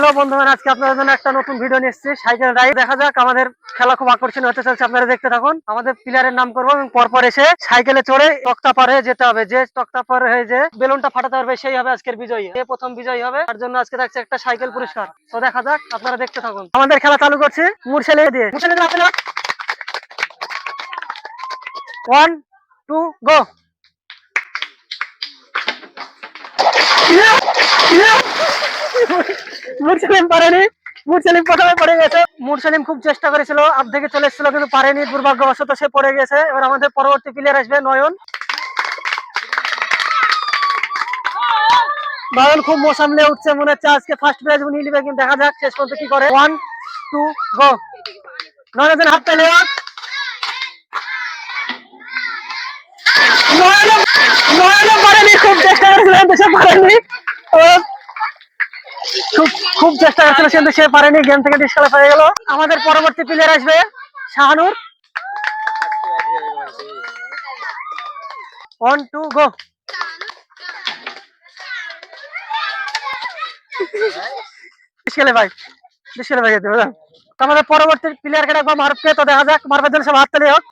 Hello বন্ধুরা, আজকে আপনাদের জন্য একটা নতুন ভিডিও নিয়ে এসেছি সাইকেল রাইড। দেখা যাক, আমাদের খেলা খুব আকর্ষণীয় হতে চলছে, আপনারা দেখতে থাকুন। আমাদের প্লেয়ারের নাম করবো এবং পরপর এসে সাইকেলে চড়ে তক্তা পার হয়ে যেতে হবে। যে তক্তা পার হয়ে যে বেলুনটা ফাটাতে পারবে সেই হবে আজকের বিজয়ী। যে প্রথম বিজয়ী হবে তার জন্য আজকে থাকছে একটা সাইকেল পুরস্কার। তো দেখা যাক, আপনারা দেখতে থাকুন। আমাদের খেলা চালু করছি মুরশেলে দিয়ে। মুরশেলে দিয়ে আপনারা 1 2 গো। মুরসালিম পারেনি। মুরসালিম প্রথমে পড়ে গেছে। মুরসালিম খুব চেষ্টা করেছিল, অর্ধেকে চলে এসেছিল কিন্তু পারেনি, দুর্ভাগ্যবশত সে পড়ে গেছে। এবার আমাদের পরবর্তী প্লেয়ার আসবে নয়ন। নয়ন খুব মোসামলে উঠছে, মনে হচ্ছে আজকে ফার্স্ট প্রাইজ উনি নিবে, কিন্তু দেখা যাক শেষ পর্যন্ত কি করে। 1 2 গো। নয়নের হাত পেলে নয়ন পারেনি, খুব চেষ্টা করেছিল কিন্তু সে পারেনি। খুব চেষ্টা করছিল কিন্তু সে পারেনি, গেম থেকে ডিসকালেক্ট হয়ে গেল। আমাদের পরবর্তী প্লেয়ার আসবে শাহানুর। 1 2 গো। ভাই ডিসকালেক্ট হয়ে যেতে হবে। আমাদের পরবর্তী প্লেয়ারকে রাখবো মারুফকে। তো দেখা যাক, মারুফের জন্য সব হাত তালি হোক।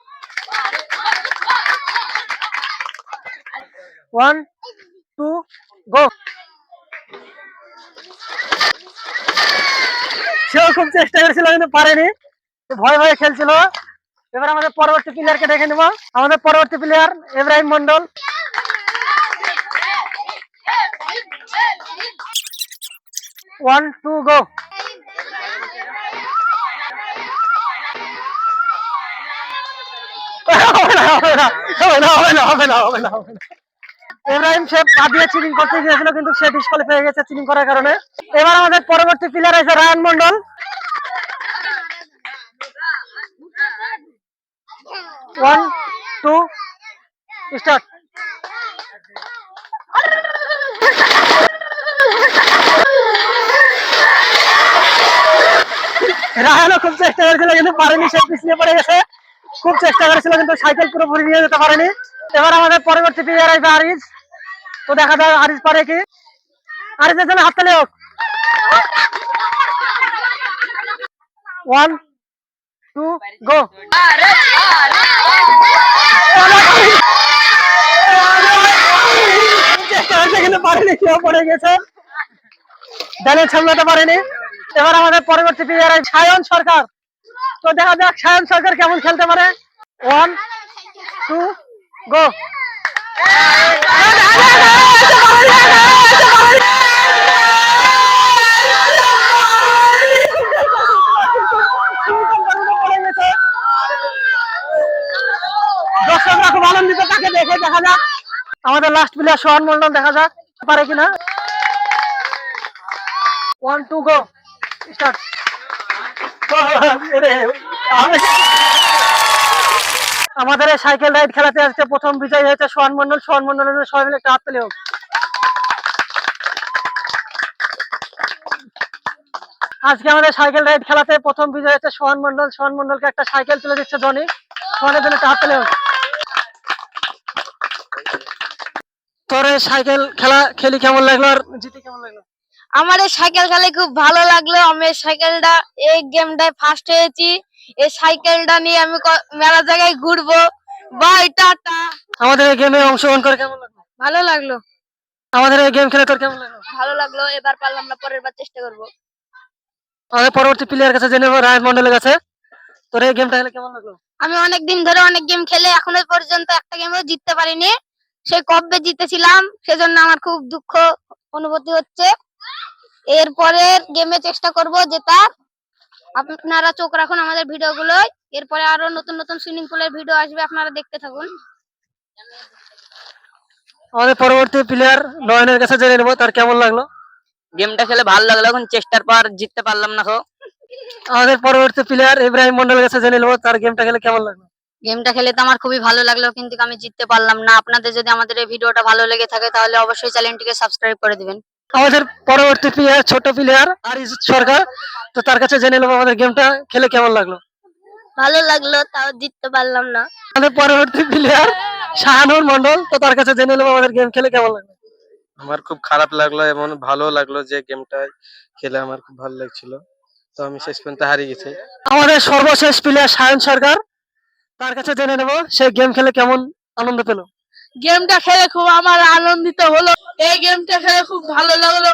1 2 গো। সেও খুব চেষ্টা করেছিল কিন্তু পারেনি, ভয় ভয়ে খেলছিল। এবার আমাদের পরবর্তী প্লেয়ারকে দেখে নেব। আমাদের পরবর্তী প্লেয়ার ইব্রাহিম মন্ডল। 1 2 গো। ইব্রাহিম সে পা দিয়ে চিটিং করতে গিয়েছিল কিন্তু সে ডিসকালেক্ট হয়ে গেছে চিটিং করার কারণে। এবার আমাদের পরবর্তী প্লেয়ার আছে রায়ান মন্ডল। 1 2 স্টার্ট। রায়ানও খুব চেষ্টা করেছিল কিন্তু পারেনি, সে পিছিয়ে পড়ে গেছে। খুব চেষ্টা করেছিল কিন্তু সাইকেল পুরোপুরি নিয়ে যেতে পারেনি। এবার আমাদের পরবর্তী প্লেয়ার আসবে আরিজ। তো দেখা যায় আরিজ পারে কি। আরিজের জন্য হাততালি হোক। 1 2 গো। চেষ্টা করছে কিন্তু পারেনি, কেউ পড়ে গেছে, ব্যালেন্স সামলাতে পারেনি। এবার আমাদের পরবর্তী প্লেয়ার সায়ন সরকার। তো দেখা যাক সায়ন সরকার কেমন খেলতে পারে। 1 2 গো। দর্শকরা খুব আনন্দিত তাকে দেখে। দেখা যাক আমাদের লাস্ট প্লেয়ার সোহান মন্ডল, দেখা যাক পারে কিনা। 1 2 গো স্টার্ট। আমাদের এই সাইকেল রাইড খেলাতে আজকে প্রথম বিজয় হয়েছে সোহান মন্ডল। সোহান মন্ডলের সবাই মিলে একটা হাত তালি হোক। আজকে আমাদের সাইকেল রাইড খেলাতে প্রথম বিজয় হচ্ছে সোহান মন্ডল। সোহান মন্ডলকে একটা সাইকেল তুলে দিচ্ছে জনি। সোহানের জন্য একটা হাত তালি হোক। তোর সাইকেল খেলা খেলি কেমন লাগলো আর জিতে কেমন লাগলো? আমার এই সাইকেল খেলে খুব ভালো লাগলো। আমি সাইকেলটা এই গেমটায় ফার্স্ট হয়েছি। এই সাইকেলটা নিয়ে আমি মেলা জায়গায় ঘুরবো। Bye tata. আমাদের এই গেমে অংশগ্রহণ করে কেমন লাগলো? ভালো লাগলো। আমাদের এই গেম খেলে তোর কেমন লাগলো? ভালো লাগলো। এবার পারলাম না, পরের বার চেষ্টা করবো। আমাদের পরবর্তী প্লেয়ার কাছে জেনে নেবো, রায়ন মন্ডলের কাছে। তোর এই গেমটা খেলে কেমন লাগলো? আমি অনেকদিন ধরে অনেক গেম খেলে এখনো পর্যন্ত একটা গেমও জিততে পারিনি। সেই কবে জিতেছিলাম, সেজন্য আমার খুব দুঃখ অনুভূতি হচ্ছে। এরপরে গেমে চেষ্টা করব জেতার। আপনারা চোখ রাখুন আমাদের ভিডিওগুলো। এরপরে আরো নতুন নতুন সুইমিং পুলের ভিডিও আসবে, আপনারা দেখতে থাকুন। আমাদের পরবর্তী প্লেয়ার নয়নের কাছে জেনে নেবো তার কেমন লাগলো। গেমটা খেলে ভালো লাগলো, এখন চেষ্টার পর জিততে পারলাম না। আমাদের পরবর্তী প্লেয়ার ইব্রাহিম মন্ডলের কাছে জেনে নেবো তার গেমটা খেলে কেমন লাগলো। গেমটা খেলে তো আমার খুবই ভালো লাগলো, কিন্তু আমি জিততে পারলাম না। আপনাদের যদি আমাদের এই ভিডিওটা ভালো লেগে থাকে তাহলে অবশ্যই চ্যানেলটিকে সাবস্ক্রাইব করে দিবেন। আমাদের পরবর্তী প্লেয়ার ছোট প্লেয়ার আরিজ সরকার। তো তার কাছে জেনে নেবো আমাদের গেমটা খেলে কেমন লাগলো। ভালো লাগলো, তাও জিততে পারলাম না। আমাদের পরবর্তী প্লেয়ার শাহানুর মন্ডল। তো তার কাছে জেনে নেবো আমাদের গেম খেলে কেমন লাগলো। আমার খুব খারাপ লাগলো এবং ভালো লাগলো যে গেমটা খেলে আমার খুব ভালো লাগছিল। তো আমি শেষ পর্যন্ত হারিয়ে গেছি। আমাদের সর্বশেষ প্লেয়ার সায়ন সরকার, তার কাছে জেনে নেব সে গেম খেলে কেমন আনন্দ পেল। গেমটা খেলে খুব আমার আনন্দিত হলো, এই গেমটা খেলে খুব ভালো লাগলো।